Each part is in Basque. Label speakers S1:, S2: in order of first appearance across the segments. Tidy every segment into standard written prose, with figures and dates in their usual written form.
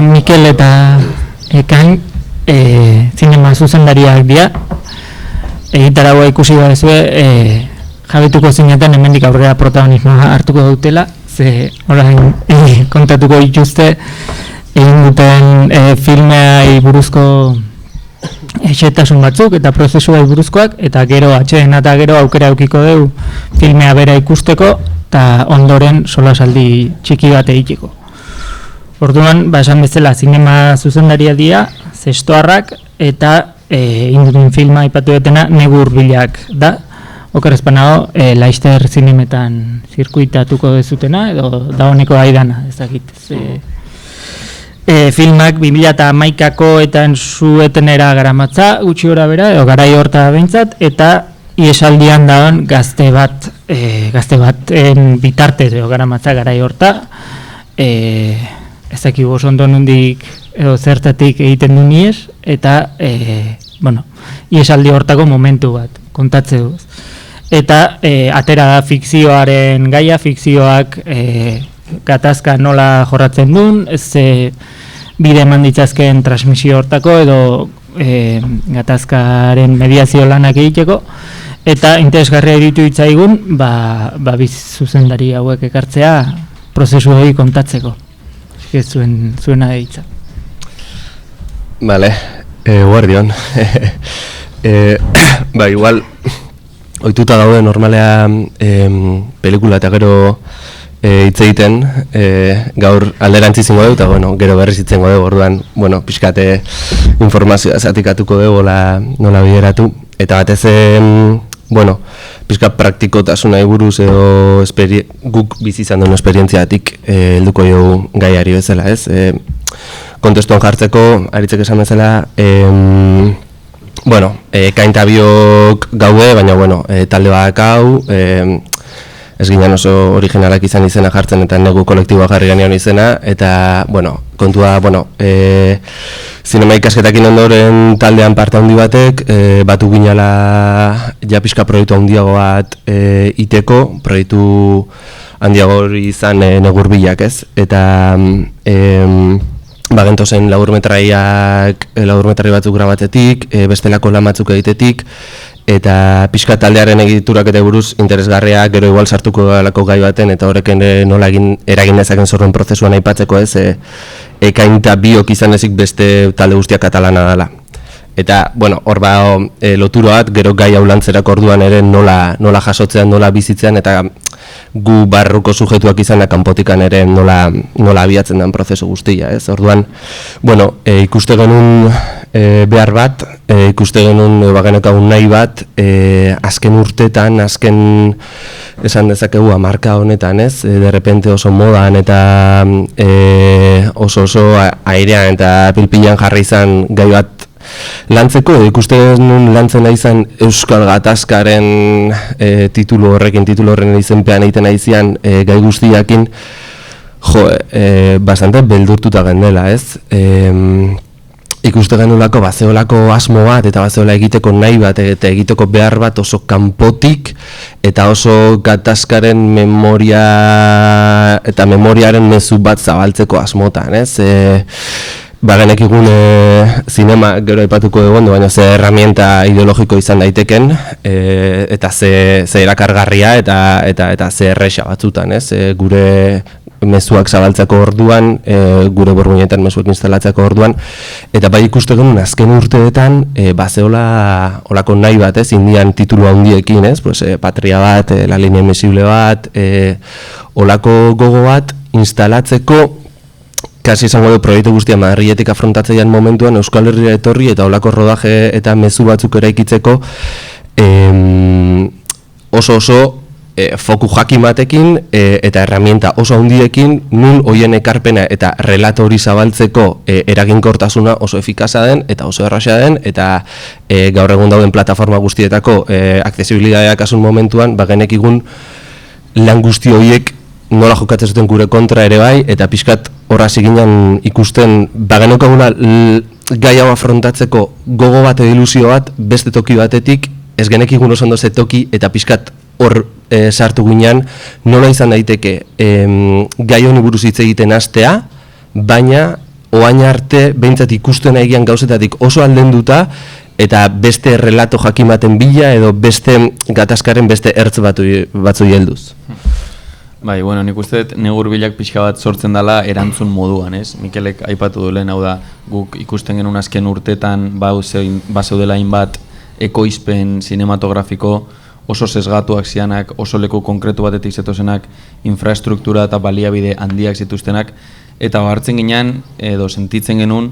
S1: Mikel eta Ekain zinema zuzendariak dira. Egitaragoa ikusi badezue, jabetuko zineten hemendik aurrera protagonismoa hartuko dutela, ze orain kontatuko dituzte egin duten filmeai buruzko xehetasun batzuk eta prozesuai buruzkoak, eta gero atxeden eta gero aukera eukiko dugu filmea bera ikusteko eta ondoren solasaldi txiki bat egiteko. Orduan, esan bezala, zinema zuzendaria dira, zestoarrak eta indutun filma ipatu detena Negu Hurbilak da. Okerrezpanago, Laster zinemetan zirkuitatuko dezutena, edo da honeko aidana, ezakit. Filmak 2011ko eta zuetenera garamatza, gutxi gora bera, edo garai horta behintzat, eta iesaldian dagoen gazte baten bitartez, edo garamatza garai horta, ezakit ondo nondik edo zertatik egiten du niez, eta, iesaldi hortako momentu bat, kontatze duz. Eta atera da fikzioaren gaia, fikzioak gatazka nola jorratzen duen, ez bide eman ditzazken transmisio hortako edo gatazkaren mediazio lanak egiteko, eta interesgarria iritu itzaigun, biz zuzendari hauek ekartzea prozesu hori kontatzeko. Ez zuena deitza.
S2: Vale, guardion. Igual, ohituta daude normalean pelikula eta gero hitz egiten, gaur alderantzi zingo dugu, eta gero berriz hitzengo dugu, orduan, pixkate informazioa zatikatuko dugu nola bideratu, eta batez pixka praktikotasunai buruz edo guk bizi izan duen esperientziatik helduko dugu gaiari bezala, ez? Kontestuan jartzeko, aritzek esan bezala, kaintabiok gaude, baina talde bat hau, ez ginen oso originalak izan izena jartzen eta Negu kolektiboa jarri ganean izena, eta, kontua, zinema ikasketakin ondoren taldean parte handi batek, batu ginala ja pixka proiektu handiago bat iteko, proiektu handiago izan Negu Hurbilak, ez? Eta bagentozen laburmetrai batzuk grabatetik, bestelako lan batzuk egitetik, eta pixka taldearen egiturak eta buruz interesgarria gero igual sartuko dalako gai baten, eta horreken nola eragin dezaken zorren prozesuan aipatzeko, ez? Ekain eta biok izan ezik beste talde guztiak katalana dela. Eta, hor loturo bat, gero gai hau lantzerako orduan ere nola jasotzean, nola bizitzean, eta gu barruko sujetuak izan kanpotikan ere nola abiatzen den prozesu guztia, ez? Orduan, ikuste genuen behar bat, ikuste genuen bagenekagun nahi bat, azken urtetan, azken esan dezakegu hamarka honetan, ez? Derrepente oso modan eta oso airean eta pilpilan jarri izan gai bat lantzeko, ikuste genuen lantzen nahi izan Euskal Gatazkaren titulu horren izenpean egiten nahi zian gai guztiakin, bastante beldurtuta gendela, ez? Ikuste genuelako bazeolako asmo bat eta bazeola egiteko nahi bat eta egiteko behar bat oso kanpotik eta oso gatazkaren memoria eta memoriaren mezu bat zabaltzeko asmotan, ez? Bagenek egun zinema gero aipatuko egon, baina ze herramienta ideologiko izan daiteken eta ze erakargarria eta ze erresa batzutan, ez? Gure mezuak zabaltzeko orduan, gure borguinetan mezuak instalatzeko orduan, eta bai ikuste genuen azken urteetan bazeola olako nahi bat, ez? Indian titulu handiekin, ez? Patria bat, La Línea Invisible bat, olako gogo bat instalatzeko, kasi izango du proiektu guztia Madriletik afrontatzeian momentuan Euskal Herria etorri eta olako rodaje eta mezu batzuk eraikitzeko oso foku jakin batekin eta herramienta oso handiekin nun hoien ekarpena eta relato hori zabaltzeko eraginkortasuna oso efikaza den eta oso erraza den, eta gaur egun dauden plataforma guztietako aksesibilitatea kasun momentuan bagenekigun lan guzti horiek nola jokatzen zuten gure kontra ere bai, eta pixkat horra ziginen ikusten bagenokaguna gai hau afrontatzeko gogo bat edo ilusio bat beste toki batetik, ez genekigun oso ondo ze toki eta pixkat hor sartu ginean nola izan daiteke gai honi buruz hitz egiten hastea, baina oain arte behintzat ikusten egian gauzetatik oso aldenduta, eta beste relato jakin baten bila, edo beste gatazkaren beste ertz batzu helduz.
S3: Bai, bueno, nik uste dut negur bilak pixka bat sortzen dela erantzun moduan, ez? Mikelek aipatu du lehen, hau da, guk ikusten genuen azken urtetan bazeudela hainbat ekoizpen sinematografiko oso sesgatuak zianak, oso leku konkretu batetik zetozenak, infrastruktura eta baliabide handiak zituztenak, eta hartzen ginean, edo sentitzen genuen,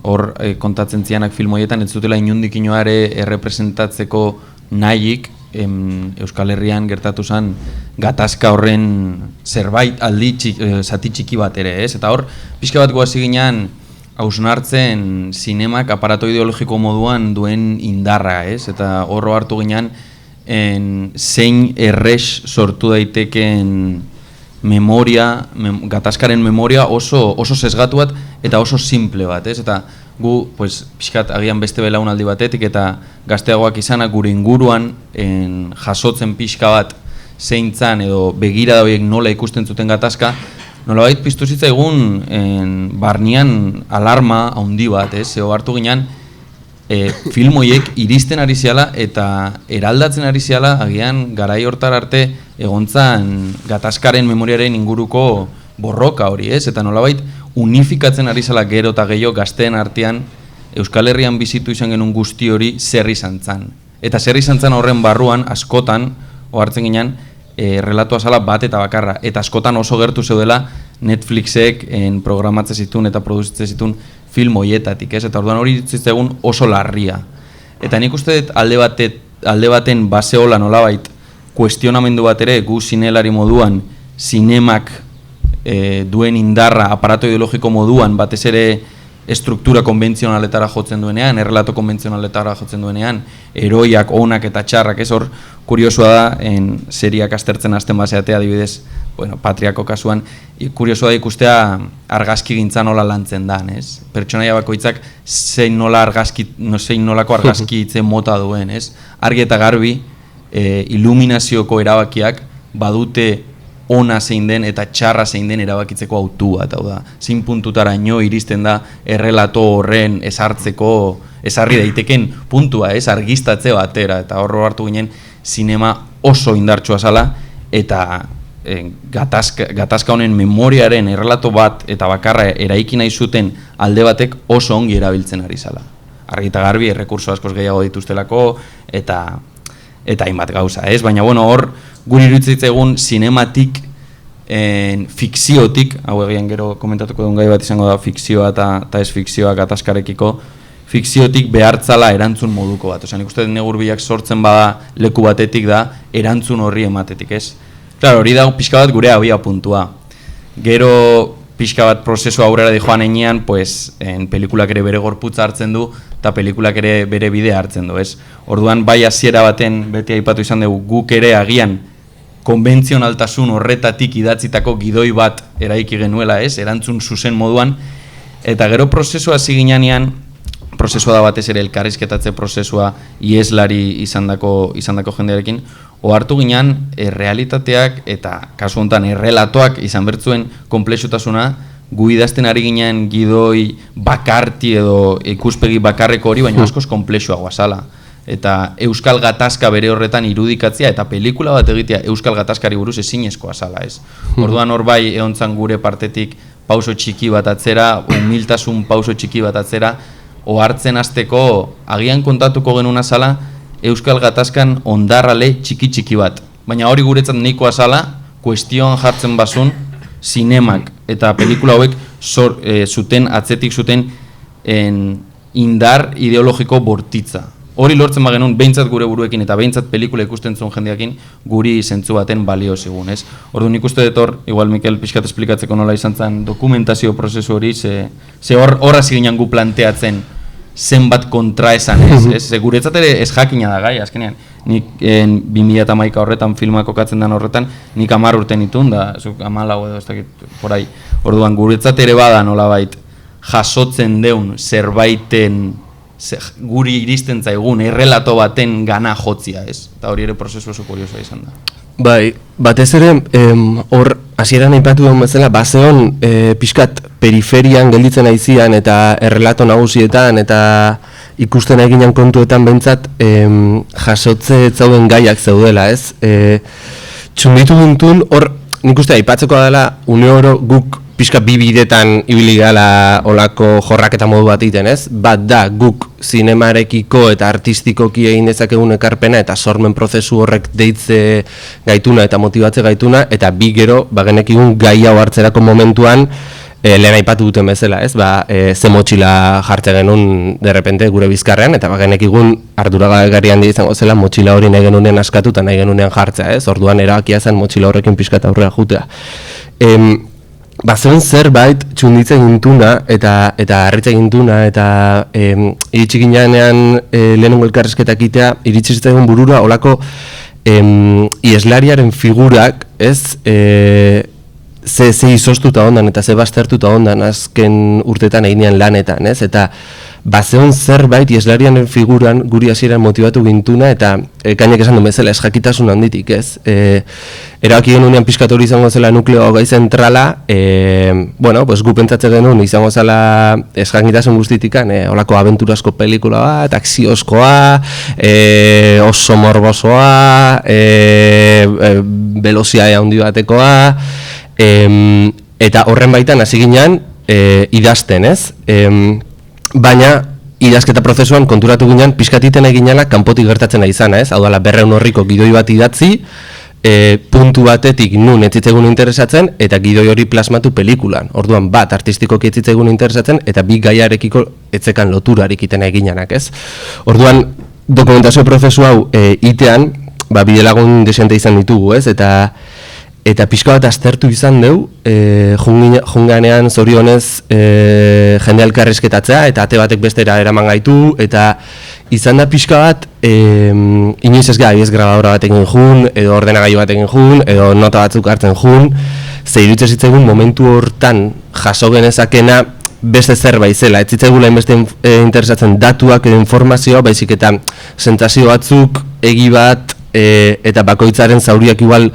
S3: hor kontatzen zianak film horietan, ez zutela inundik inoare errepresentatzeko nahik, Euskal Herrian gertatu zen gatazka horren zerbait zati txiki bat ere, ez? Eta hor, pixka bat goazi ginean, hausnartzen zinemak aparato ideologiko moduan duen indarra, ez? Eta horro hartu ginean zein errex sortu daiteken memoria, gatazkaren memoria oso sesgatu bat eta oso simple bat, ez? Eta gu, pues, pixkat agian beste belaunaldi batetik eta gazteagoak izanak gure inguruan jasotzen pixka bat zeintzan edo begirada horiek nola ikusten zuten gatazka, nolabait piztu zitzaigun barnean alarma handi bat, ez? Zeo hartu ginean film horiek iristen ari ziala eta eraldatzen ari ziala agian garai hortar arte egontzan gatazkaren memoriaren inguruko borroka hori, ez? Eta nolabait unifikatzen ari zala gero eta gehiago gazteen artean Euskal Herrian bizitu izan genuen guzti hori zer izan zan. Eta zer izan zan horren barruan askotan, ohartzen ginean, relatoa zala bat eta bakarra. Eta askotan oso gertu zeudela Netflixek programatze zituen eta produzitze zituen film hoietatik, ez? Eta orduan hori zitzegun oso larria. Eta nik uste dut alde baten baseola nolabait kuestionamendu bat ere gu zinelari moduan zinemak duen indarra aparato ideologiko moduan batez ere estruktura konbentzionaletara jotzen duenean, errelato konbentzionaletara jotzen duenean, heroiak, onak eta txarrak, ez? Hor, kuriosua da, seriak aztertzen hasten baseatea, adibidez, bueno, Patriako kasuan, kuriosua da ikustea argazki gintza nola lantzen da, ez? Pertsonaia bakoitzak zein nolako argazki itzen mota duen, ez? Argi eta garbi, iluminazioko erabakiak badute ona zein den eta txarra zein den erabakitzeko autu bat, hau da. Zein puntutaraino iristen da errelato horren ezarri daiteken puntua, ez? Argiztatze batera, eta horro hartu ginen zinema oso indartsua zala, eta gatazka honen memoriaren errelato bat eta bakarra eraiki nahi zuten alde batek oso ongi erabiltzen ari zala. Argi eta garbi, errekurso askoz gehiago dituztelako, eta hainbat gauza, ez? Baina, bueno, hor, guri iruditzen zinematik, fikziotik, hau egian gero komentatuko duen gai bat izango da, fikzioa eta ez fikzioa gatazkarekiko, fikziotik behartzala erantzun moduko bat. Osa, nik uste negur bilak sortzen bada leku batetik da, erantzun horri ematetik, ez? Claro, hori da pixka bat gure abia puntua. Gero pixka bat prozesu aurrera di joan enean, pues, pelikulak ere bere gorputza hartzen du, eta pelikulak ere bere bidea hartzen du, ez? Orduan, bai hasiera baten, beti aipatu izan dugu, guk ere agian konbentzionaltasun horretatik idatzitako gidoi bat eraiki genuela, ez? Erantzun zuzen moduan, eta gero prozesua hasi ginean, prozesua da batez ere elkarrizketatze prozesua ieslari izandako jendearekin, ohartu ginean realitateak eta kasu honetan errelatoak izan bertzuen konplexutasuna gu idazten ari ginean gidoi bakarti edo ikuspegi bakarreko hori, baina askoz konplexuagoa zala. Eta Euskal Gatazka bere horretan irudikatzea eta pelikula bat egitea Euskal Gatazkari buruz ezinezkoa zala, ez? Orduan hor bai egontzan gure partetik pauso txiki bat atzera, humiltasun pauso txiki bat atzera, ohartzen hasteko agian kontatuko genuna zala Euskal Gatazkan ondarrale txiki bat. Baina hori guretzat nahikoa zala, kuestioan jartzen basun, zinemak eta pelikula hauek atzetik zuten indar ideologiko bortitza. Hori lortzen bagenun, behintzat gure buruekin eta behintzat pelikula ikusten zuen jendeakin guri zentzu baten balio zigun, ez? Orduan ikuste dut hor, igual Mikel pixkat esplikatzeko nola izan zen dokumentazio prozesu hori, ze hor hasi ginen gu planteatzen zenbat kontraesan, ez? Guretzat ere ez jakina da gai, azkenean. Nik 2011 horretan filmak kokatzen den horretan, nik 10 urte nitun da, 14 edo ez dakit, porai. Orduan guretzat ere bada nolabait jasotzen deun zerbaiten guri iristen zaigun errelato baten gana jotzia, ez? Eta hori ere prozesu oso kuriosoa izan da.
S2: Bai, batez ere, hor hasieran aipatu duen bezala, bazeon pixkat periferian gelditzen aizian eta errelato nagusietan eta ikusten eginan kontuetan bentsat jasotze zauden gaiak zeudela, ez? Txunditu gintun, hor, nik uste aipatzeko dela, une oro guk pixka bibidetan ibili gala olako jorraketa modu bat iten, ez? Bat da, guk zinemarekiko eta artistikoki egin dezakegun ekarpena eta sormen prozesu horrek deitze gaituna eta motibatze gaituna, eta bi gero, bagenekigun gai hau hartzerako momentuan, lehen aipatu duten bezala, ez? Ze motxila jartze genuen derrepente gure bizkarrean, eta bagenekigun arduragari handi izango zela motxila hori nahi genunean askatu eta nahi genunean jartzea, ez? Orduan erabakia zen motxila horrekin pixka eta aurrera jutea. Bazen zerbait txunditzen gintuna eta harritzen gintuna eta iritsi ginean lehenengo elkarrezketak itea, iritsi zitzaigun burura olako ieslariaren figurak, ez? Ze izostuta ondan eta ze baztertuta ondan azken urtetan eginean lanetan, ez? Eta bazeon zerbait ieslariaren figuran guri hasieran motibatu gintuna eta kainek esan duen bezala esjakitasun handitik, ez? Erabaki genunean pixkat hori izango zela nukleo gai zentrala, bueno, pues gu pentsatzen genuen izango zela esjakitasun guztitikan, holako abenturasko pelikula bat, akziozkoa, oso morbosoa, velozia handi batekoa, eta horren baitan hasi ginen idazten, ez? Baina idazketa prozesuan konturatu ginen pixkatiten eginala kanpotik gertatzen ari izana, ez? Hau dala 200 orriko gidoi bat idatzi, puntu batetik nun etzitzegun interesatzen eta gidoi hori plasmatu pelikulan. Orduan bat artistikoki etzitzegun interesatzen eta bi gaiarekiko etzekan loturarik iten eginak, ez? Orduan dokumentazio prozesu hau itean, bidelagun desente izan ditugu, ez? Eta pixka bat aztertu izan dugu, junganean zorionez jende elkarrizketatzea eta ate batek bestera eraman gaitu, eta izan da pixka bat, inoiz ez gara, grabadora bat egin jun, edo ordenagailu bat egin jun, edo nota batzuk hartzen jun, ze iruditzen zitzaigun momentu hortan jaso genezakena beste zerbait zela, ez zitzaigun beste interesatzen datuak edo informazioa, baizik eta sentsazio batzuk, egi bat, eta bakoitzaren zauriak igual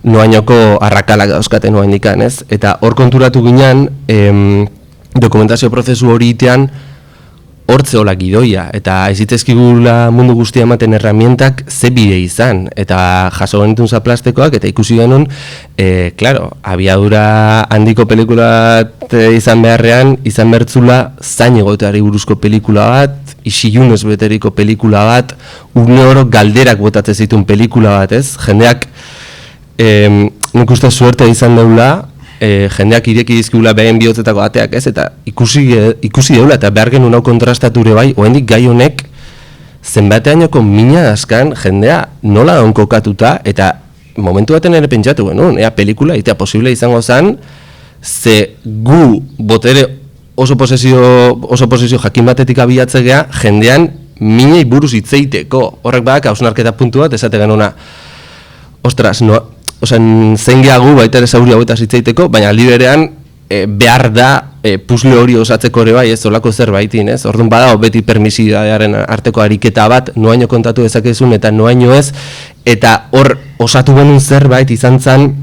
S2: noainoko arrakalak dauzkaten noain dikan, ez? Eta hor konturatu ginen, dokumentazio prozesu hori itean, hortze hola gidoia, eta ezitzezkigula mundu guztia ematen herramientak ze bide izan, eta jaso genitun zaplastekoak, eta ikusi genuen, claro, abiadura handiko pelikula izan beharrean, izan bertzula zain egoteari buruzko pelikula bat, isilunez beteriko pelikula bat, une oro galderak botatzen zituen pelikula bat, ez? Jendeak, nik uste suerte izan deula, jendeak ireki dizkigula behen bihotzetako ateak, ez? Eta ikusi deula, eta behar genuen hau kontrastature bai, oendik gai honek zenbateainoko mina askan jendea nola daun kokatuta, eta momentu baten ere pentsatu genuen, pelikula itea posible izango zen, ze gu botere oso posizio jakin batetik abiatzegea, jendean minei buruz hitzeiteko. Horrek badak hausnarketa puntu bat, esate genuna, ostras, zein gehagu baita ere zauri hauetaz hitzeiteko, baina aldi berean behar da puzle hori osatzeko ere bai, ez olako zerbaitin, ez? Orduan badago beti permisidadearen arteko ariketa bat, noaino kontatu dezakezun eta noaino ez, eta hor osatu genuen zerbait izan zen,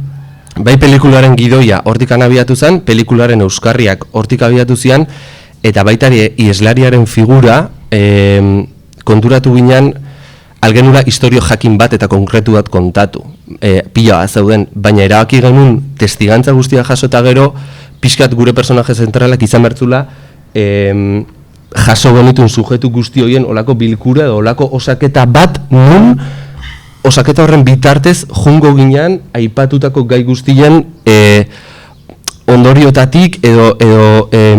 S2: bai pelikularen gidoia hortik abiatu zen, pelikularen euskarriak hortik abiatu zian, eta baitari ieslariaren figura konturatu ginen algenura historio jakin bat eta konkretu bat kontatu. Pila bat zeuden, baina erabaki genuen testigantza guztia jaso eta gero pixkat gure personaje zentralak izan bertzula jaso genitun sujetu guzti horien olako bilkura edo olako osaketa bat nun osaketa horren bitartez jungo ginean aipatutako gai guztien ondoriotatik edo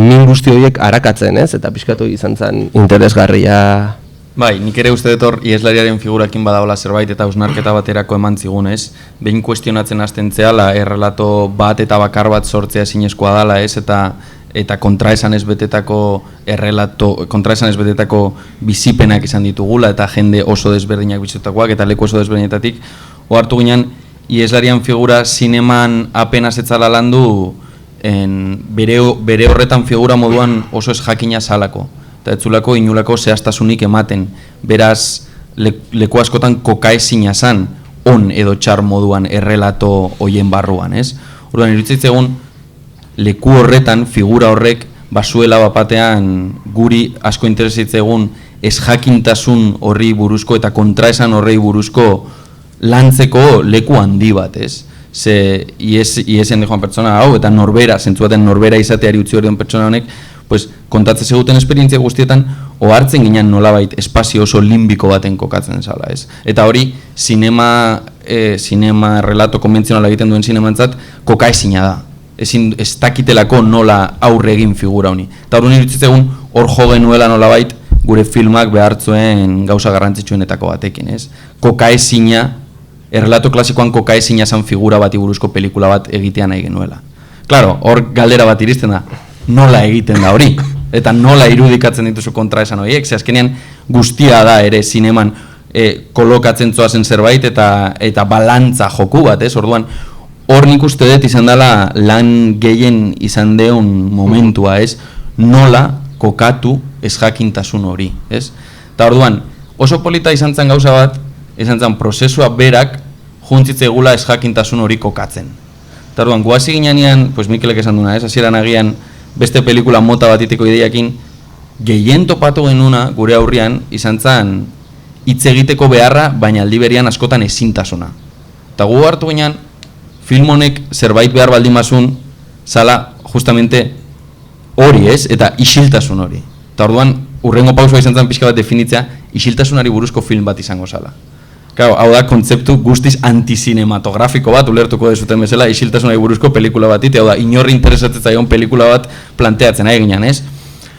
S2: min guzti horiek arakatzen, ez? Eta pixkatu izan zen interesgarria.
S3: Bai, nik ere uste dut ieslariaren figurakin badaola zerbait eta hausnarketa baterako eman zigunez. Behin kuestionatzen hasten zehala, errelato bat eta bakar bat sortzea ezinezkoa dela, ez? Eta kontraesanez betetako kontraesanez betetako bizipenak izan ditugula eta jende oso desberdinak bizitakoak eta leku oso desberdinetatik. Ohartu ginen, ieslarian figura zineman apenas etzala landu bere horretan figura moduan oso ez jakina zalako. Eta etzulako inulako zehaztasunik ematen. Beraz, leku askotan kokaezina zan, on edo txar moduan errelato hoien barruan, ez? Orduan, iruditzen egun, leku horretan, figura horrek, basuela bapatean guri asko interesitzegun ez jakintasun horri buruzko eta kontraesan horrei buruzko lantzeko leku handi bat, ez? Ze iesen joan pertsona hau, eta norbera, zentzu baten norbera izateari utzi hori pertsona honek, pues, kontatzen zeguten esperientzia guztietan, ohartzen ginen nolabait espazio oso limbiko baten kokatzen zala, ez? Eta hori, sinema relato konbentzionala egiten duen sinemantzat, kokaezina da. Ez dakitelako nola aurre egin figura honi. Eta hori iruditzegun hor jo genuela nolabait gure filmak behartzuen gauza garrantzitsuenetako batekin, ez? Kokaezina, errelato klasikoan kokaezina zan figura bati buruzko pelikula bat egitea nahi genuela. Claro, hor galdera bat iristen da, nola egiten da hori? Eta nola irudikatzen dituzu kontraesan horiek? Ze azkenean guztia da ere zineman kolokatzen zoazen zerbait eta balantza joku bat, ez? Orduan, hor nik uste dut izan dela lan gehien izan deun momentua, ez? Nola kokatu ez jakintasun hori, ez? Eta orduan, oso polita izan zen gauza bat, izan zen prozesua berak juntzitzegula ez jakintasun hori kokatzen. Eta orduan, guazi ginean, pues Mikelek esan duna, ez? Hasieran agian beste pelikula mota batiteko ideiakin, gehien topatu genuna gure aurrian izan zen hitz egiteko beharra, baina aldi berian askotan ezintasuna. Eta gu hartu ginean, film honek zerbait behar baldimazun, zala justamente hori, ez? Eta isiltasun hori. Eta orduan, urrengo pausua izan zen pixka bat definitzea, isiltasunari buruzko film bat izango zala. Claro, hau da kontzeptu guztiz antizinematografiko bat, ulertuko dezuten bezala, isiltasunari buruzko pelikula bat, hau da, inorri interesatzen zaion pelikula bat planteatzen nahi ginen, ez?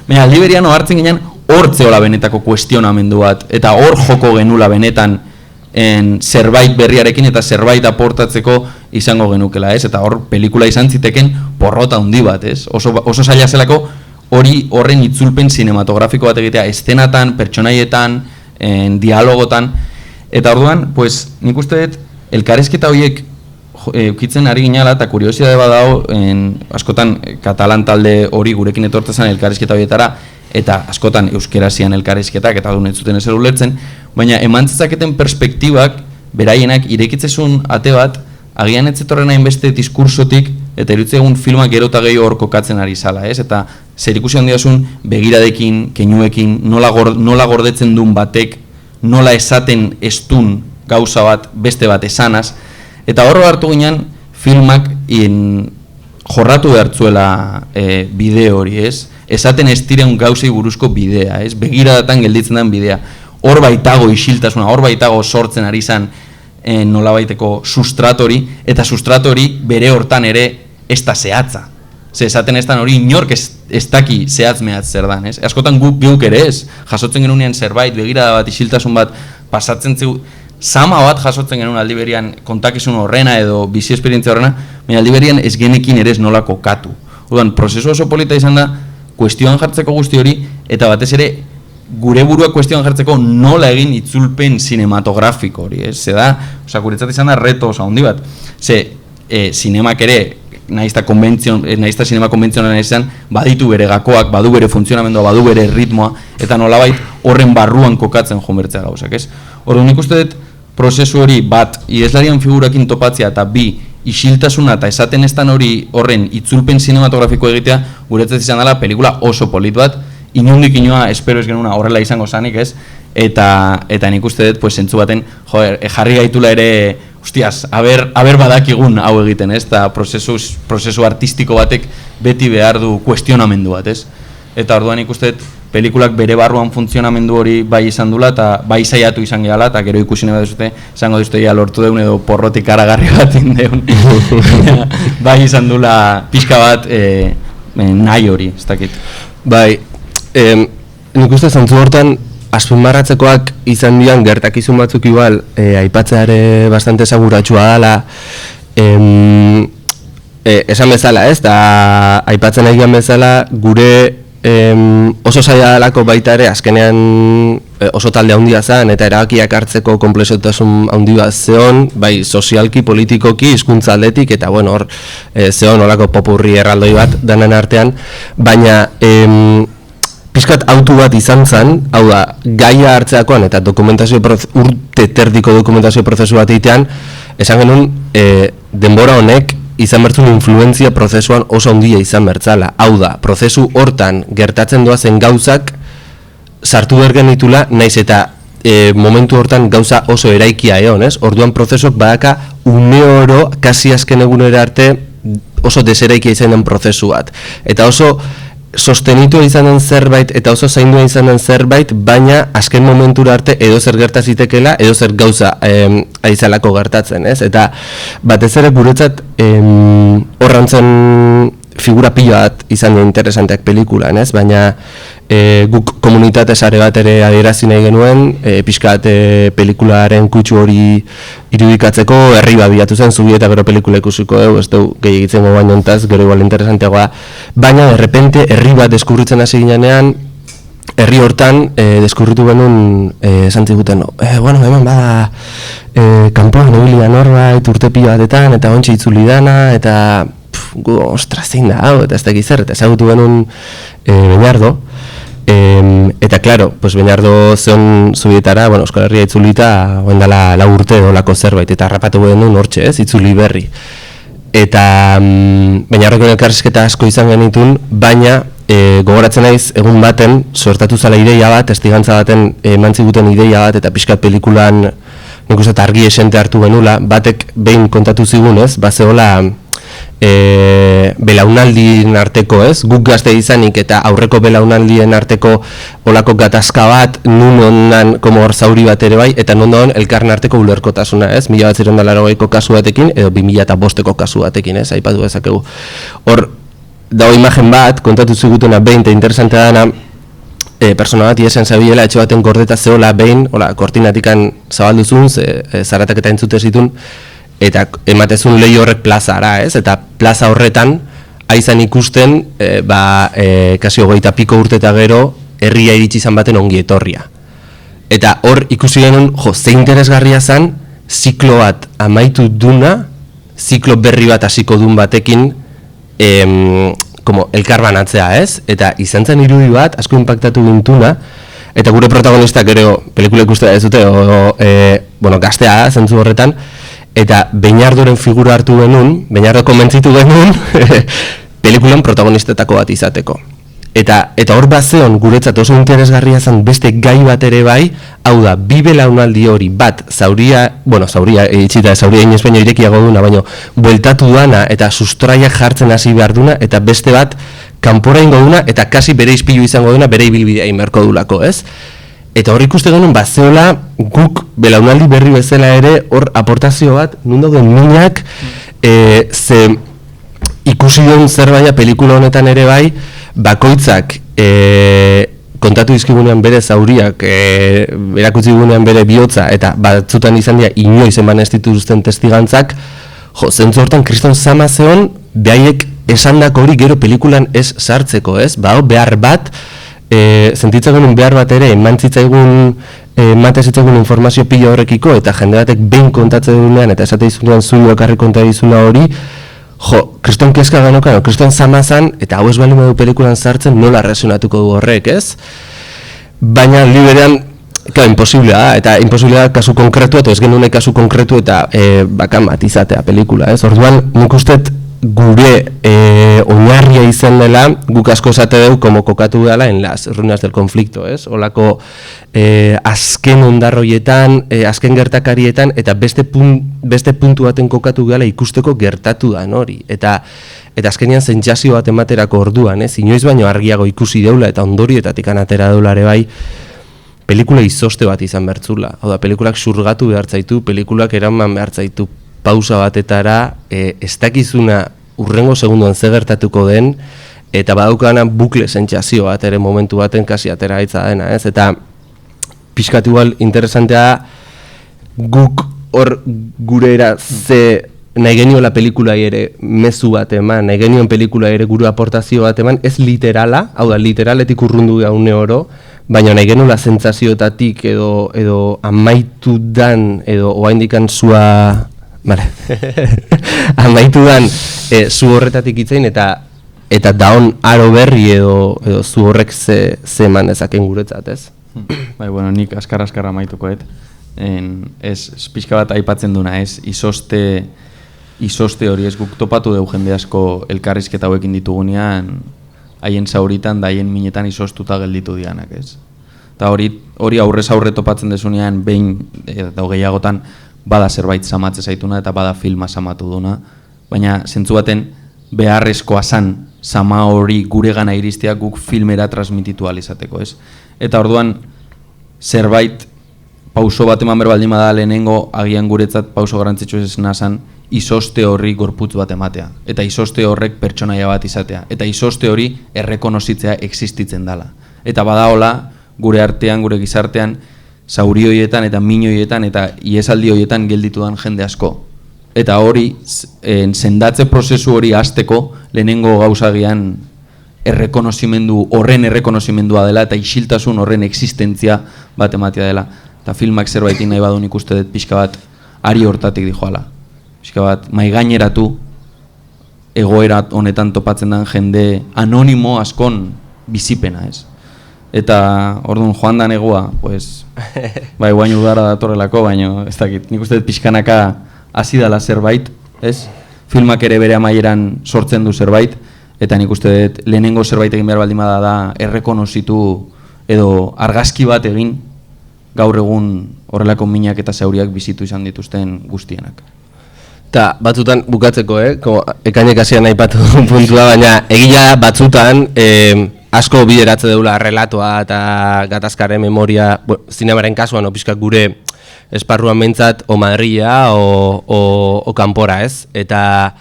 S3: Baina, aldi berian hartzen ginen, hortzeola benetako kuestionamendu bat, eta hor joko genula benetan zerbait berriarekin eta zerbait aportatzeko izango genukela, ez? Eta hor pelikula izan ziteken porrota handi bat, ez? Oso zaila zelako horren itzulpen sinematografiko bat egitea, eszenatan, pertsonaietan, dialogotan, eta orduan, pues, nik uste dut, elkarrizketa horiek ukitzen ari ginala, eta kuriosidade badao, askotan katalan talde hori gurekin etortzen elkarrizketa horietara, eta askotan euskerazian elkarrizketak, eta duen ez zuten ezer ulertzen, baina emantzezaketen perspektibak, beraienak irekitzezun ate bat, agian ez zetorren hainbeste diskursotik, eta irutze egun filmak gero eta gehiago hor kokatzen ari zala, ez? Eta zer ikusi handiasun begiradekin, keinuekin, nola gordetzen duen batek, nola esaten estun gauza bat, beste bat esanaz, eta horro hartu ginen filmak jorratu behartzuela bideo hori, ez? Esaten ez diren gauzei buruzko bidea, ez? Begiradatan gelditzen den bidea. Hor baitago isiltasuna, hor baitago sortzen ari zan nolabaiteko sustratori, eta sustratori bere hortan ere ez da zehatza. Ze esaten ez hori inork ez daki zehatz mehatz zer dan, ez? Askotan guk ere ez, jasotzen genunean zerbait, begirada bat, isiltasun bat, pasatzen zeu, sama bat jasotzen genuen aldi berian kontakizun horrena edo bizi esperientzia horrena, baina aldi berian ez genekin ere ez nola kokatu. Orduan, prozesu oso polita izan da, kuestioan jartzeko guzti hori, eta batez ere, gure burua kuestioan jartzeko nola egin itzulpen sinematografiko hori, ez? Ze da, guretzat izan da reto oso handi bat. Ze, sinemak ere, naizta sinema konbentzionala izan, baditu bere gakoak, badu bere funtzionamendua, badu bere ritmoa, eta nolabait horren barruan kokatzen jonbertzea gauzak, ez? Orduan nik uste dut, prozesu hori bat, idazlarian figurakin topatzea eta bi, isiltasuna eta esaten ez hori horren itzulpen sinematografiko egitea, guretzat izan dela pelikula oso polit bat, inundik inoa espero ez genuna horrela izango zanik, ez? Eta nik uste dut, pues, zentzu baten, jarri gaitula ere, hostias, aber badakigun hau egiten, ez? Eta prozesu artistiko batek beti behar du kuestionamendu bat, ez? Eta orduan nik uste dut, pelikulak bere barruan funtzionamendu hori bai izan dula, eta bai saiatu izan gehala, eta gero ikusi nahi duzute, izango duzute ja lortu deun edo porrotik aragarri bat indeun. Bai izan dula pixka bat nahi hori, ez dakit.
S2: Bai, nik uste zantzu hortan, azpimarratzekoak izan dian gertakizun batzuk igual, aipatzeare bastante seguratsua dela, esan bezala, ez? Da, aipatzen egian bezala, gure oso zaila dalako baita ere, azkenean oso talde handia zen, eta erabakiak hartzeko konplexotasun handi bat zeon, bai sozialki, politikoki, hizkuntza aldetik, eta bueno, hor zeon olako popurri erraldoi bat danen artean, baina pixkat autu bat izan zen, hau da, gaia hartzeakoan eta urte terdiko dokumentazio prozesu bat egitean, esan genuen denbora honek izan bertzun influentzia prozesuan oso handia izan bertzala. Hau da, prozesu hortan gertatzen doazen gauzak sartu bergenitula, naiz eta momentu hortan gauza oso eraikia egon, ez? Orduan prozesok badaka une oro, kasi azken egunera arte, oso deseraikia izan den prozesu bat. Eta oso sostenitua izan den zerbait, eta oso zaindua izan den zerbait, baina azken momentura arte edo zer gertazitekela, edo zer gauza aizalako gertatzen, ez? Eta batez ere guretzat horrantzen figura pila bat izan dira interesanteak pelikulan, ez? Baina guk komunitate sare bat ere adierazi nahi genuen, pixkat pelikularen kutsu hori irudikatzeko herri bat bilatu zen, zubi eta gero pelikula ikusiko dugu, ez dugu gehi egitzen gobaino ontaz, gero igual interesanteagoa, baina de repente herri bat deskurritzen hasi ginean, herri hortan deskurritu genuen esan ziguten, bueno, hemen bada kanpoan ebilia norbait urte pila batetan, eta ontsi itzuli dana, eta gu, ostra, zein da, hau, eta ez da gizar, eta ezagutu genuen Beñardo, eta claro, pues Beñardo zeon zubietara, bueno, Euskal Herria itzulita, oendala 4 urte olako zerbait, eta harrapatu genuen hortxe, ez, itzuli berri. Eta Beñardoken elkarrizketa asko izan genitun, baina gogoratzen naiz egun baten, suertatu zala ideia bat, testigantza baten emantziguten ideia bat, eta pixkat pelikulan, nik uste argi esente hartu genula, batek behin kontatu zigunez, bazeola belaunaldien arteko, ez? Guk gazte izanik eta aurreko belaunaldien arteko olako gatazka bat, nun ondan como hor zauri bat ere bai, eta non dagoen elkarren arteko ulerkotasuna, ez? 1980ko kasu batekin, edo 2005ko kasu batekin, ez? Aipatu dezakegu. Hor, dago imagen bat, kontatu zigutena behin, eta interesantea dana, persona bat iesen zabilela, etxe baten gordeta zeola behin, hola, kortinatikan zabalduzun, zaratak eta entzute zitun, eta ematezun lehi horrek plazara, ez? Eta plaza horretan, aizan ikusten, kasi 20 piko urte eta gero, herria iritsi izan baten ongi etorria. Eta hor ikusi genuen, ze interesgarria zen, ziklo bat amaitu duna, ziklo berri bat hasiko dun batekin, como elkarbanatzea, ez? Eta izan zen irudi bat, asko impactatu gintuna, eta gure protagonistak gero, pelikula ikustea ez dute, bueno, gaztea zentzu horretan, eta Beñardoren figura hartu genuen, Beñardo komentzitu genuen, pelikulan protagonistetako bat izateko. Eta hor bazeon guretzat oso interesgarria zen beste gai bat ere bai, hau da, bi belaunaldi hori bat, zauria itxita, zauria inez baino irekiago duna, baino bueltatu dana eta sustraiak jartzen hasi behar duna, eta beste bat, kanpora ingo duna, eta kasi bere izpilu izango duna, bere ibilbidea inberko dulako, ez? Eta hor ikuste genuen bazeola guk belaunaldi berri bezala ere hor aportazio bat, nun dauden minak, ze ikusi duen zer baina pelikula honetan ere bai, bakoitzak kontatu dizkigunean bere zauriak, erakutsi gunean bere bihotza, eta batzutan izan dira inoiz eman ez dituzten testigantzak, zentzu hortan kriston zama zeon, behaiek esandako hori gero pelikulan ez sartzeko, ez? Behar bat, sentitzen genuen behar bat ere, ematezitzaigun informazio pila horrekiko, eta jende batek behin kontatzen duenean, eta esate izunean zuio ekarri konta dizuna hori, kriston kezka ganokan, kriston zamazan, eta hau ez bali modu pelikulan sartzen, nola resonatuko du horrek, ez? Baina liberean, imposiblea da, eta imposiblea da kasu konkretu, eta ez genuen kasu konkretu, eta bakan bat izatea pelikula, ez? Orduan, nik usteet, gure oinarria izan dela, guk asko esate dugu como kokatu dela en las ruinas del conflicto, ez? Olako azken ondarroietan, azken gertakarietan, eta beste puntu baten kokatu dela ikusteko gertatu da hori. Eta azkenean zentsazio bat ematerako orduan, ez? Inoiz baino argiago ikusi deula eta ondorioetatik anatera deulare bai, pelikula izoste bat izan bertzula. Hau da, pelikulak xurgatu behartzaitu, pelikulak eraman behartzaitu pausa batetara, ez dakizuna urrengo segunduan ze gertatuko den, eta badaukana bukle sentsazio bat ere momentu baten kasi atera gaitza dena, ez? Eta pixkat igual interesantea guk hor gurera ze nahi genioela pelikulai ere mezu bat eman, nahi genioen pelikulai ere gure aportazio bat eman, ez literala, hau da, literaletik urrundu gaune oro, baina nahi genuela sentsazioetatik edo amaitu dan, edo oaindikan zua... Vale. Amaitu dan zu horretatik itzein eta daon aro berri edo zu horrek ze eman ezaken guretzat, ez?
S3: Bai, bueno, nik askar amaitukoet. Ez pixka bat aipatzen duna, ez? Izoste izoste hori, ez guk topatu dugu jende asko elkarrizketa hauekin ditugunean, haien zauritan da haien minetan izostuta gelditu dianak, ez? Eta hori aurrez aurre topatzen desunean, behin eta gehiagotan, bada zerbait zamatze zaituna eta bada filma zamatu duna, baina zentzu baten beharrezkoa zan zama hori gure gana iristea guk filmera transmititu alizateko, ez? Eta orduan zerbait pauso bat eman berbaldin bada lehenengo agian guretzat pauso garrantzitsu esena zan izoste horri gorputz bat ematea, eta izoste horrek pertsonaia bat izatea, eta izoste hori errekonozitzea existitzen dela. Eta badaola gure artean, gure gizartean, zauri horietan eta min horietan eta iesaldi horietan gelditudan jende asko. Eta hori, sendatze prozesu hori hasteko lehenengo gauzagian horren errekonozimendua dela eta isiltasun horren existentzia bat ematea dela. Eta filmak zerbaitin nahi badun ikuste dut pixka bat ari hortatik dijoala. Pixka bat maigaineratu egoera honetan topatzen den jende anonimo askon bizipena, ez? Eta orduan joan da negua, pues, bai guain udara datorrelako, baina ez dakit, nik uste dut pixkanaka hasi dela zerbait, ez? Filmak ere bere amaieran sortzen du zerbait, eta nik uste dut lehenengo zerbait egin behar baldin bada da errekonozitu edo argazki bat egin gaur egun horrelako minak eta zauriak bizitu izan dituzten guztienak.
S2: Eta batzutan bukatzeko, ekainek hasian aipatu puntua, baina egia batzutan asko bideratze deula relatoa eta gatazkaren memoria, zinemaren kasuan, pixka gure esparruan behintzat, o Madrila o kanpora, ez? Eta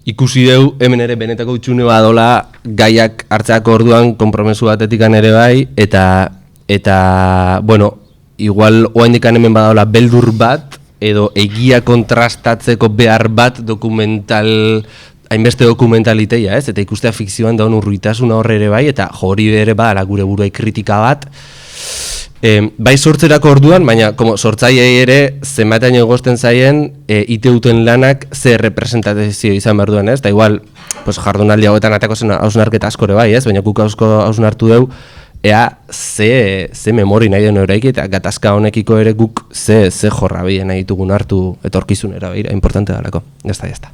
S2: ikusi deu hemen ere benetako utxune badola gaiak hartzeako orduan konpromesu batetikan ere bai, eta bueno, igual oaindikan hemen badaola beldur bat, edo egia kontrastatzeko behar bat hainbeste dokumentaliteia, ez? Eta ikustea fikzioan daun urruitasuna horre ere bai, eta hori ere bada gure buruai kritika bat. Bai sortzerako orduan, baina sortzaileei ere zenbatean egosten zaien iteuten lanak ze representazio izan behar duen, ez? Eta igual, jardunaldi hauetan atako zen hausnarketa askore bai, ez? Baina guk hausnartu deu, ea ze memori nahi den horreik, eta gatazka honekiko ere guk ze jorra nahi ditugun hartu etorkizunera, importante dalako. Jazta.